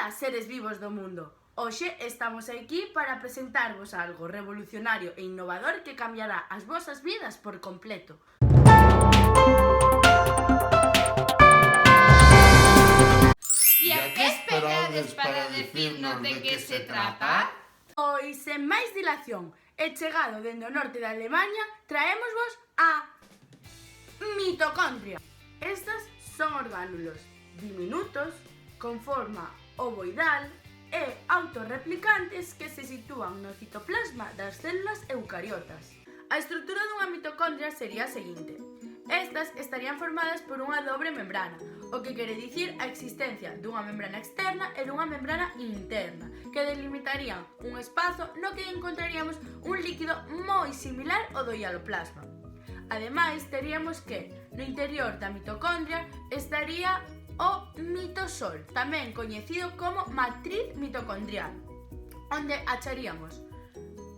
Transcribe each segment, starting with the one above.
Ola, seres vivos do mundo! Hoxe estamos aquí para presentarvos algo revolucionario e innovador que cambiará as vosas vidas por completo. E a que esperades para decirnos de que se trata? Pois, sen máis dilación, e chegado dende o norte de Alemaña, traémosvos a mitocondria. Estas son orgánulos diminutos, con forma ovoidal e autorreplicantes que se sitúan no citoplasma das células eucariotas. A estrutura dunha mitocondria sería a seguinte. Estas estarían formadas por unha dobre membrana, o que quere dicir a existencia dunha membrana externa e dunha membrana interna, que delimitarían un espazo no que encontraríamos un líquido moi similar ao do hialoplasma. Ademais, teríamos que no interior da mitocondria estaría o mitosol, tamén coñecido como matriz mitocondrial, onde acharíamos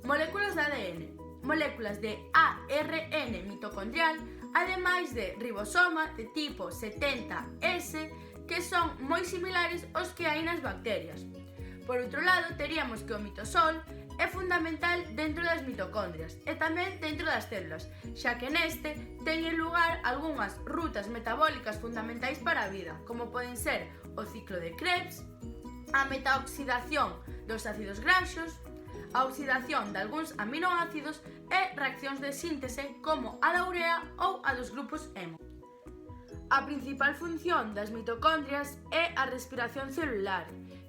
moléculas de ADN, moléculas de ARN mitocondrial, ademais de ribosoma de tipo 70S, que son moi similares aos que hai nas bacterias. Por outro lado, teríamos que o mitosol é fundamental dentro das mitocondrias e tamén dentro das células, xa que neste teñen lugar algunhas rutas metabólicas fundamentais para a vida, como poden ser o ciclo de Krebs, a metaoxidación dos ácidos graxos, a oxidación de algúns aminoácidos e reaccións de síntese como a da urea ou a dos grupos hemo. A principal función das mitocondrias é a respiración celular,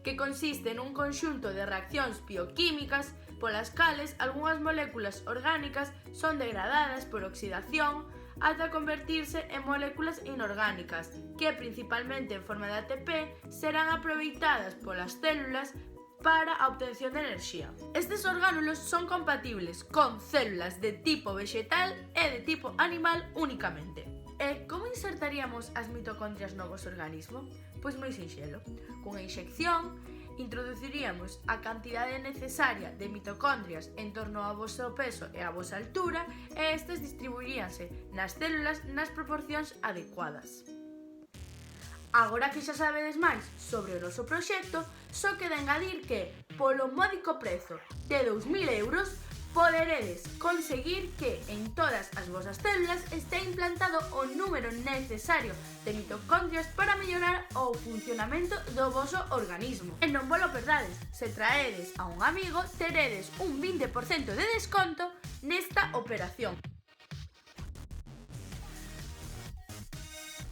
que consiste nun conxunto de reaccións bioquímicas polas cales algunhas moléculas orgánicas son degradadas por oxidación ata convertirse en moléculas inorgánicas, que principalmente en forma de ATP serán aproveitadas polas células para a obtención de enerxía. Estes orgánulos son compatibles con células de tipo vegetal e de tipo animal únicamente. E como insertaríamos as mitocondrias no vosso organismo? Pois moi sinxelo. Cunha inxección, introduciríamos a cantidade necesaria de mitocondrias en torno ao vosso peso e á vosa altura e estes distribuiríanse nas células nas proporcións adecuadas. Agora que xa sabedes máis sobre o noso proxecto, só queda engadir que, polo módico prezo de 2.000 euros, poderedes conseguir que en todas as vosas células este implantado o número necesario de mitocondrias para mellorar o funcionamento do voso organismo. E non vos lo perdades, se traedes a un amigo, teredes un 20% de desconto nesta operación.